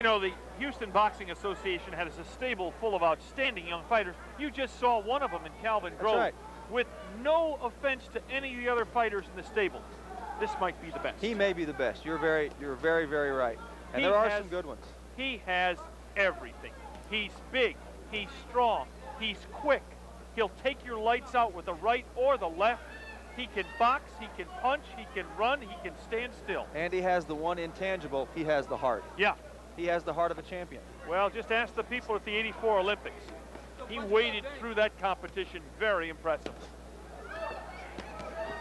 You know, the Houston Boxing Association has a stable full of outstanding young fighters. You just saw one of them in Calvin Grove. That's right. With no offense to any of the other fighters in the stable, this might be the best. He may be the best. You're very, very right. And there are some good ones. He has everything. He's big. He's strong. He's quick. He'll take your lights out with the right or the left. He can box. He can punch. He can run. He can stand still. And he has the one intangible. He has the heart. Yeah. He has the heart of a champion. Well, just ask the people at the '84 Olympics. He waded through that competition. Very impressive.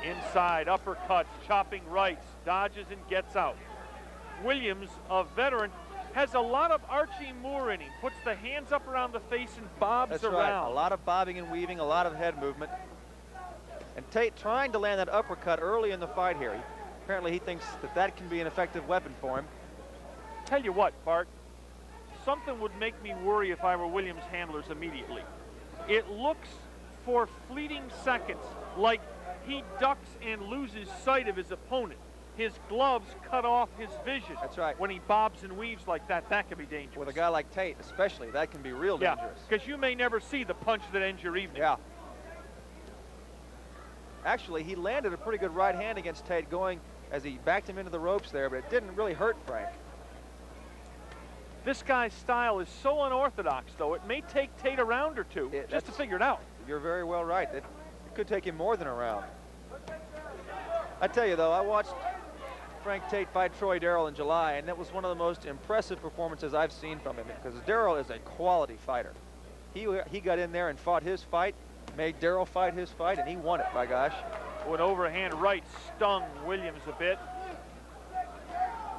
Inside, uppercuts, chopping rights, dodges and gets out. Williams, a veteran, has a lot of Archie Moore in him. Puts the hands up around the face and bobs That's around. Right. A lot of bobbing and weaving, a lot of head movement. And Tate trying to land that uppercut early in the fight here. Apparently he thinks that that can be an effective weapon for him. Tell you what, Bart, something would make me worry if I were Williams' handlers immediately. It looks for fleeting seconds like he ducks and loses sight of his opponent. His gloves cut off his vision. That's right. When he bobs and weaves like that, that can be dangerous. With a guy like Tate especially, that can be real dangerous. Because you may never see the punch that ends your evening. Yeah. Actually, he landed a pretty good right hand against Tate going as he backed him into the ropes there, but it didn't really hurt Frank. This guy's style is so unorthodox, though. It may take Tate a round or two just to figure it out. You're very well right. It could take him more than a round. I tell you, though, I watched Frank Tate fight Troy Darrell in July, and that was one of the most impressive performances I've seen from him, because Darrell is a quality fighter. He got in there and fought his fight, made Darrell fight his fight, and he won it, by gosh. Oh, an overhand right stung Williams a bit.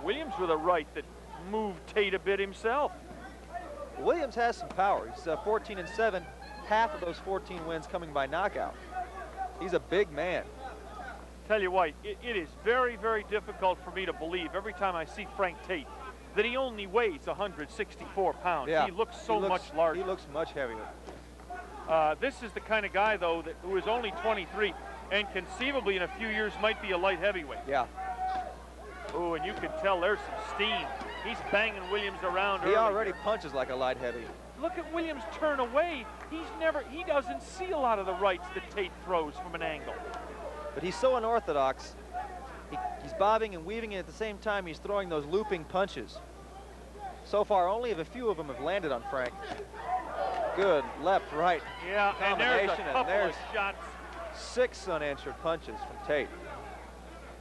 Williams with a right that moved Tate a bit himself. Williams has some power. He's 14-7, half of those 14 wins coming by knockout. He's a big man. Tell you what, it is very, very difficult for me to believe every time I see Frank Tate that he only weighs 164 pounds. Yeah. He looks so much larger. He looks much heavier. This is the kind of guy, though, who is only 23 and conceivably in a few years might be a light heavyweight. Yeah. Oh, and you can tell there's some steam. He's banging Williams around early. He already punches like a light heavy. Look at Williams turn away. He doesn't see a lot of the rights that Tate throws from an angle. But he's so unorthodox. He's bobbing and weaving, and at the same time he's throwing those looping punches. So far, only a few of them have landed on Frank. Good left, right. Yeah, and there's a couple of shots. 6 unanswered punches from Tate.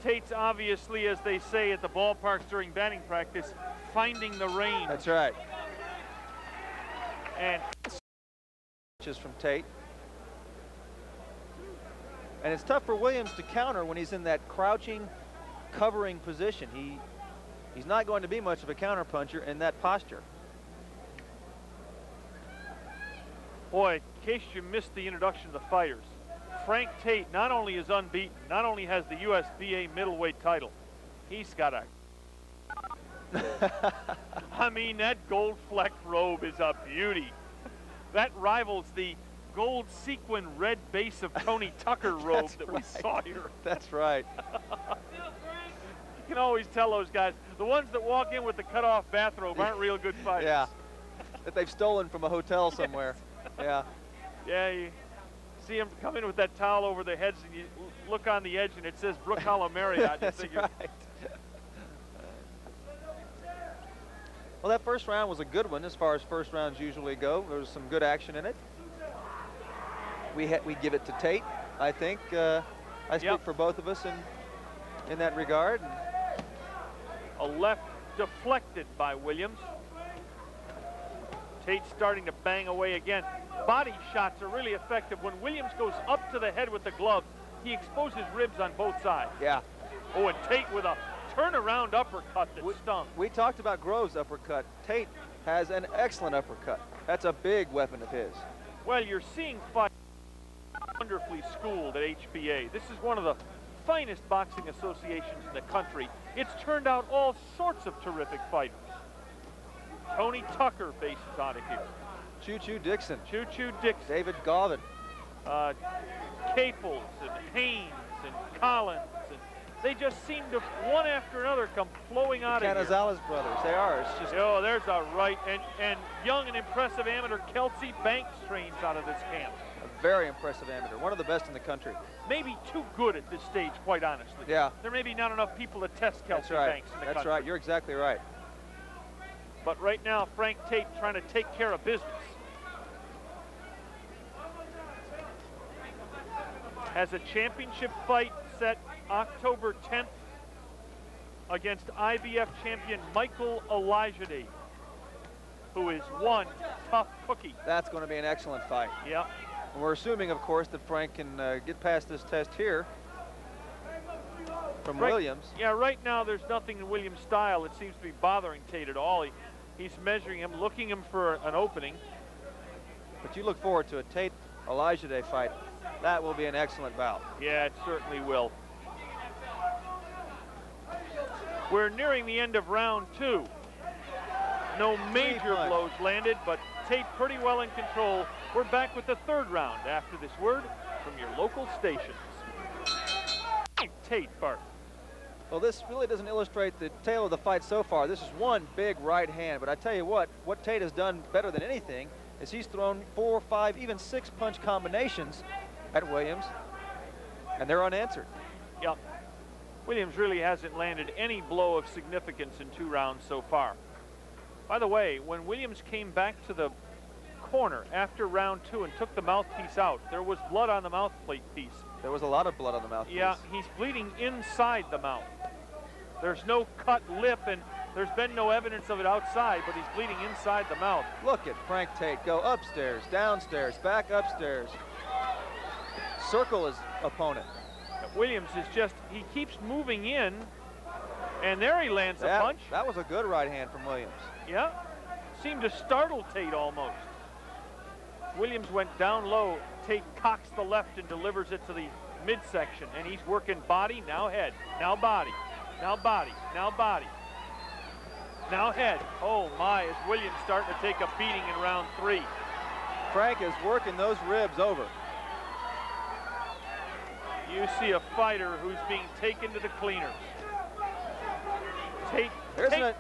Tate's obviously, as they say at the ballparks during batting practice, finding the range. That's right. And punches from Tate. And it's tough for Williams to counter when he's in that crouching, covering position. He's not going to be much of a counter puncher in that posture. Boy, in case you missed the introduction of the fighters, Frank Tate not only is unbeaten, not only has the USBA middleweight title, he's got a I mean, that gold flecked robe is a beauty. That rivals the gold sequin red base of Tony Tucker robe that we saw here. That's right. You can always tell those guys, the ones that walk in with the cut-off bathrobe aren't real good fighters. Yeah, that they've stolen from a hotel somewhere. Yes. Yeah. Yeah, you see them come in with that towel over their heads, and you look on the edge, and it says Brook Hollow Marriott. That's right. Well, that first round was a good one as far as first rounds usually go. There was some good action in it. We give it to Tate, I think. I speak for both of us in that regard. A left deflected by Williams. Tate starting to bang away again. Body shots are really effective. When Williams goes up to the head with the glove, he exposes ribs on both sides. Yeah. Oh, and Tate with a turnaround uppercut that stung. We talked about Grove's uppercut. Tate has an excellent uppercut. That's a big weapon of his. Well, you're seeing fight wonderfully schooled at HBA. This is one of the finest boxing associations in the country. It's turned out all sorts of terrific fighters. Tony Tucker faces out of here. Choo-Choo Dixon. Choo-Choo Dixon. David Garvin. Caples and Haynes and Collins. And They just seem to, one after another, come flowing out of here. Canizales brothers, they are. It's just. Oh, there's a right. And young and impressive amateur Kelsey Banks trains out of this camp. A very impressive amateur, one of the best in the country. Maybe too good at this stage, quite honestly. Yeah. There may be not enough people to test Kelsey Banks in the country. That's right, you're exactly right. But right now, Frank Tate trying to take care of business. Has a championship fight set October 10th against IBF champion Michael Elijah, who is one tough cookie. That's going to be an excellent fight. Yeah. And we're assuming, of course, that Frank can get past this test here from Williams. Yeah, right now there's nothing in Williams' style that seems to be bothering Tate at all. He's measuring him, looking him for an opening. But you look forward to a Tate Elijah fight. That will be an excellent bout. Yeah, it certainly will. We're nearing the end of round 2. No major blows landed, but Tate pretty well in control. We're back with the 3rd round after this word from your local stations. Tate, Bart. Well, this really doesn't illustrate the tale of the fight so far. This is one big right hand, but I tell you what Tate has done better than anything is he's thrown 4, 5, even 6 punch combinations at Williams, and they're unanswered. Yep. Williams really hasn't landed any blow of significance in 2 rounds so far. By the way, when Williams came back to the corner after round 2 and took the mouthpiece out, there was blood on the mouthpiece. There was a lot of blood on the mouthpiece. Yeah, he's bleeding inside the mouth. There's no cut lip, and there's been no evidence of it outside, but he's bleeding inside the mouth. Look at Frank Tate go upstairs, downstairs, back upstairs. Circle his opponent. Williams is just, he keeps moving in, and there he lands a punch. That was a good right hand from Williams. Yeah, seemed to startle Tate almost. Williams went down low. Tate cocks the left and delivers it to the midsection, and he's working body, now head, now body, now body, now body, now head. Oh my, is Williams starting to take a beating in round 3. Frank is working those ribs over. You see a fighter who's being taken to the cleaners. Tate, a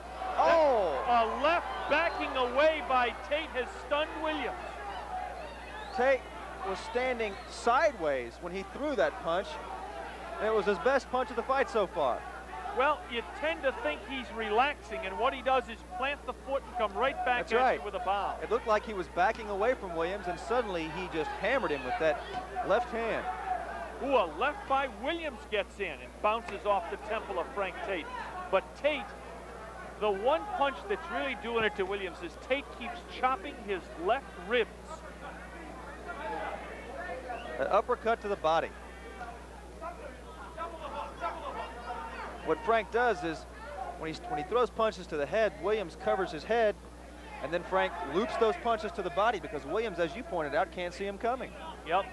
left backing away by Tate has stunned Williams. Tate was standing sideways when he threw that punch, and it was his best punch of the fight so far. Well, you tend to think he's relaxing, and what he does is plant the foot and come right back at you with a bomb. It looked like he was backing away from Williams, and suddenly he just hammered him with that left hand. Ooh, a left by Williams gets in and bounces off the temple of Frank Tate. But Tate, the one punch that's really doing it to Williams is Tate keeps chopping his left ribs. An uppercut to the body. What Frank does is, when he throws punches to the head, Williams covers his head, and then Frank loops those punches to the body because Williams, as you pointed out, can't see him coming. Yep.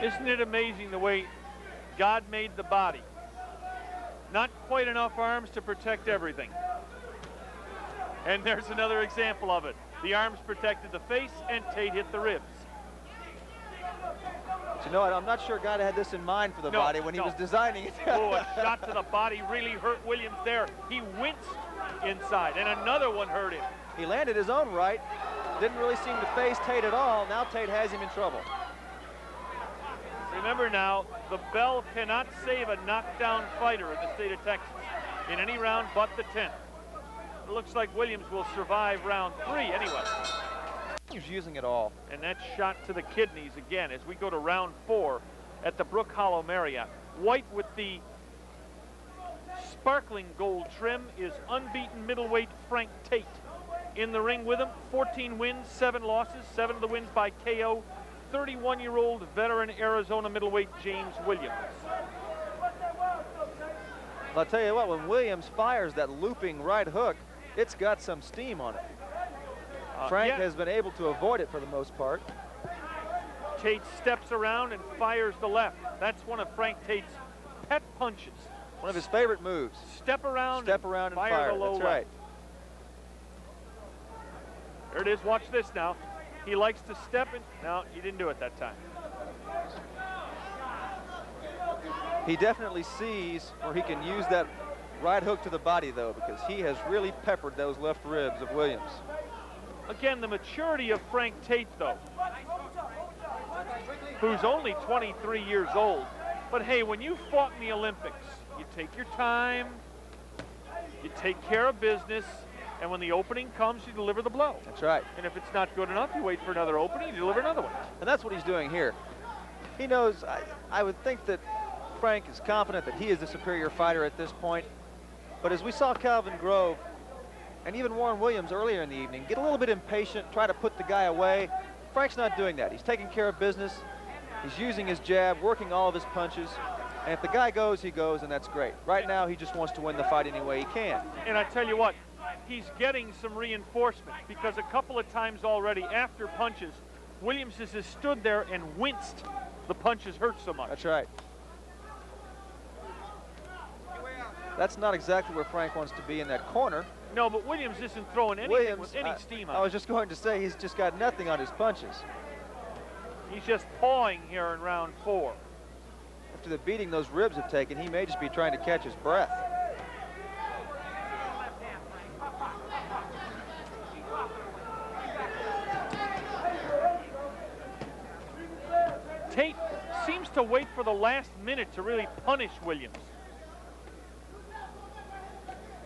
Isn't it amazing the way God made the body? Not quite enough arms to protect everything. And there's another example of it. The arms protected the face, and Tate hit the ribs. But you know what? I'm not sure God had this in mind for the body when he was designing it. Oh, a shot to the body really hurt Williams there. He winced inside, and another one hurt him. He landed his own right. Didn't really seem to face Tate at all. Now Tate has him in trouble. Remember now, the bell cannot save a knockdown fighter in the state of Texas in any round but the 10th. It looks like Williams will survive round 3 anyway. He's using it all. And that shot to the kidneys again as we go to round 4 at the Brook Hollow Marriott. White with the sparkling gold trim is unbeaten middleweight Frank Tate. In the ring with him, 14 wins, 7 losses, 7 of the wins by KO. 31-year-old veteran Arizona middleweight James Williams. I'll tell you what, when Williams fires that looping right hook, it's got some steam on it. Frank has been able to avoid it for the most part. Tate steps around and fires the left. That's one of Frank Tate's pet punches. One of his favorite moves. Step around and fire the low left. That's right. There it is. Watch this now. He likes to step in. No, he didn't do it that time. He definitely sees where he can use that right hook to the body, though, because he has really peppered those left ribs of Williams. Again, the maturity of Frank Tate, though, who's only 23 years old. But hey, when you fought in the Olympics, you take your time, you take care of business, and when the opening comes, you deliver the blow. That's right. And if it's not good enough, you wait for another opening, you deliver another one. And that's what he's doing here. He knows, I would think that Frank is confident that he is the superior fighter at this point. But as we saw Calvin Grove and even Warren Williams earlier in the evening get a little bit impatient, try to put the guy away, Frank's not doing that. He's taking care of business. He's using his jab, working all of his punches. And if the guy goes, he goes, and that's great. Right now, he just wants to win the fight any way he can. And I tell you what, he's getting some reinforcement, because a couple of times already after punches, Williams has stood there and winced. The punches hurt so much. That's right. That's not exactly where Frank wants to be in that corner. No, but Williams isn't throwing anything with any steam on I was just going to say he's just got nothing on his punches. He's just pawing here in round 4. After the beating those ribs have taken, he may just be trying to catch his breath. Tate seems to wait for the last minute to really punish Williams.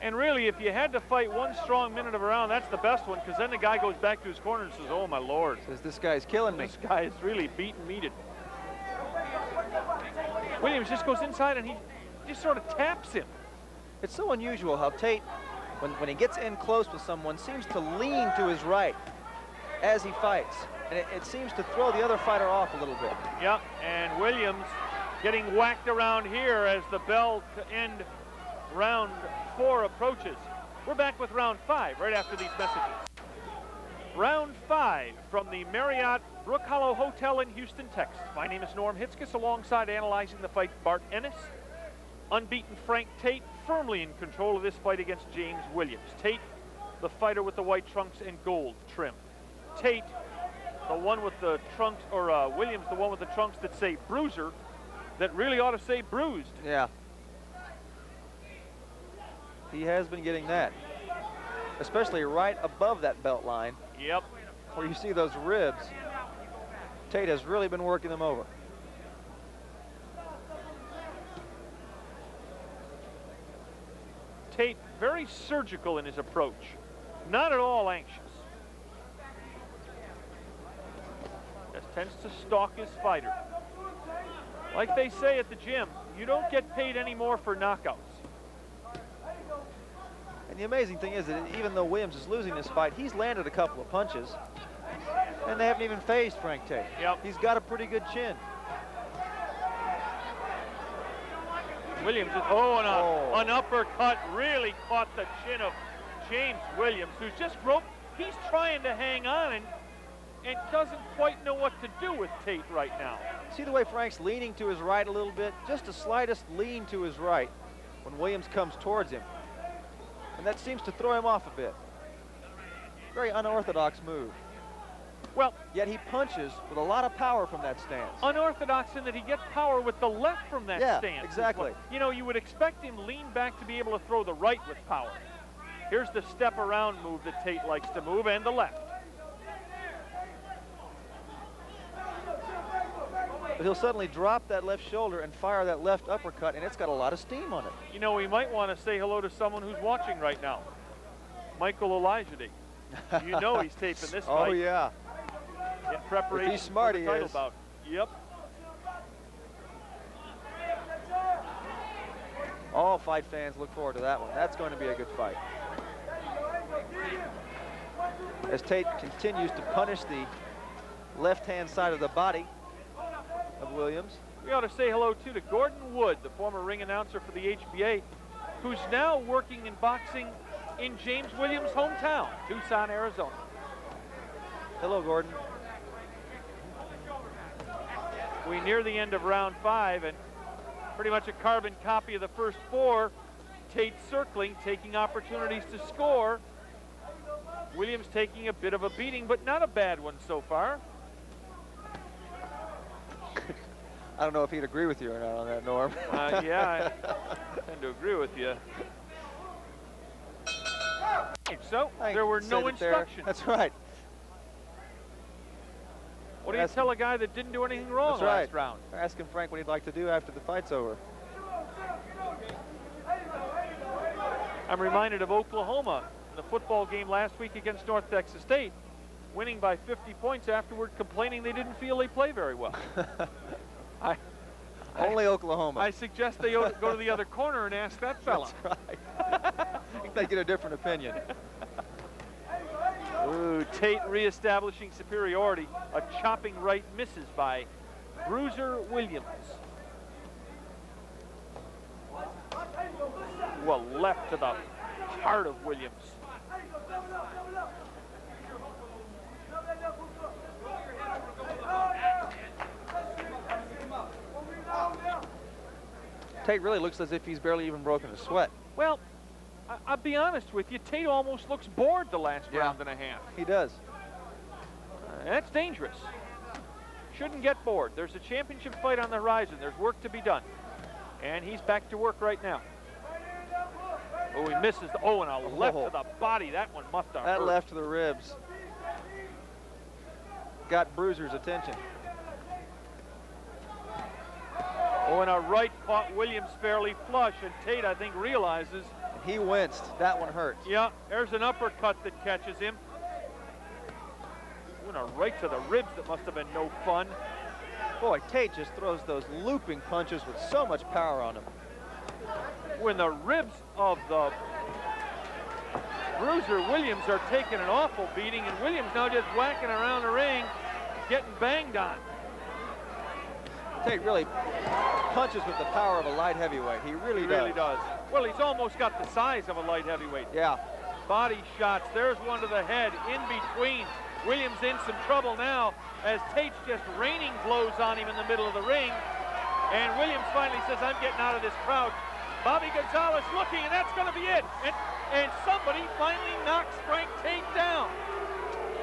And really, if you had to fight one strong minute of a round, that's the best one, because then the guy goes back to his corner and says, oh, my Lord. Says, this guy's killing me. This guy is really beaten meated. Williams just goes inside and he just sort of taps him. It's so unusual how Tate, when he gets in close with someone, seems to lean to his right as he fights. And it seems to throw the other fighter off a little bit. Yeah, and Williams getting whacked around here as the bell to end round 4 approaches. We're back with round 5 right after these messages. Round 5 from the Marriott Brook Hollow Hotel in Houston, Texas. My name is Norm Hitzges, alongside analyzing the fight Bart Ennis. Unbeaten Frank Tate firmly in control of this fight against James Williams. Tate, the fighter with the white trunks and gold trim. Tate, the one with the trunks, or Williams, the one with the trunks that say bruiser, that really ought to say bruised. Yeah. He has been getting that, especially right above that belt line. Yep. Where you see those ribs. Tate has really been working them over. Tate very surgical in his approach, not at all anxious. Just tends to stalk his fighter. Like they say at the gym, you don't get paid anymore for knockouts. And the amazing thing is that even though Williams is losing this fight, he's landed a couple of punches, and they haven't even phased Frank Tate. Yep. He's got a pretty good chin. Williams is, an uppercut really caught the chin of James Williams, who's just broke. He's trying to hang on and doesn't quite know what to do with Tate right now. See the way Frank's leaning to his right a little bit? Just the slightest lean to his right when Williams comes towards him. And that seems to throw him off a bit. Very unorthodox move. Well, yet he punches with a lot of power from that stance. Unorthodox in that he gets power with the left from that stance. Yeah, exactly. You know, you would expect him lean back to be able to throw the right with power. Here's the step around move that Tate likes to move, and the left. But he'll suddenly drop that left shoulder and fire that left uppercut, and it's got a lot of steam on it. You know, we might want to say hello to someone who's watching right now. Michael Elijah. You know he's taping this fight. Oh, yeah. In preparation if he's smart, for the title bout. Yep. All fight fans look forward to that one. That's going to be a good fight. As Tate continues to punish the left-hand side of the body of Williams. We ought to say hello, too, to Gordon Wood, the former ring announcer for the HBA, who's now working in boxing in James Williams' hometown, Tucson, Arizona. Hello, Gordon. We near the end of round 5, and pretty much a carbon copy of the first 4. Tate circling, taking opportunities to score. Williams taking a bit of a beating, but not a bad one so far. I don't know if he'd agree with you or not on that, Norm. Yeah, I tend to agree with you. So, there were no instructions. That's right. What do you tell a guy that didn't do anything wrong last round? Ask him, Frank, what he'd like to do after the fight's over. I'm reminded of Oklahoma in the football game last week against North Texas State, winning by 50 points afterward, complaining they didn't feel they play very well. Only Oklahoma. I suggest they go to the other corner and ask that fella. That's right. They get a different opinion. Ooh, Tate reestablishing superiority. A chopping right misses by Bruiser Williams. Well, left to the heart of Williams. Tate really looks as if he's barely even broken a sweat. Well, I'll be honest with you, Tate almost looks bored the last round and a half. He does. That's dangerous. Shouldn't get bored. There's a championship fight on the horizon. There's work to be done. And he's back to work right now. Oh, he misses. And a left to the body. That one must have hurt. That left to the ribs. Got Bruiser's attention. And a right caught Williams fairly flush, and Tate, I think, realizes. He winced. That one hurt. Yeah, there's an uppercut that catches him. And a right to the ribs that must have been no fun. Boy, Tate just throws those looping punches with so much power on him. When the ribs of the Bruiser Williams are taking an awful beating, and Williams now just whacking around the ring, getting banged on. Tate really punches with the power of a light heavyweight. He really does. Well, he's almost got the size of a light heavyweight. Yeah. Body shots. There's one to the head. In between. Williams in some trouble now as Tate's just raining blows on him in the middle of the ring. And Williams finally says, I'm getting out of this crowd. Bobby Gonzalez looking, and that's going to be it. And somebody finally knocks Frank Tate down.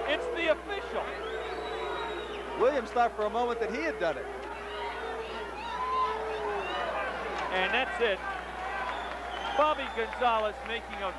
It's the official. Williams thought for a moment that he had done it. And that's it. Bobby Gonzalez making a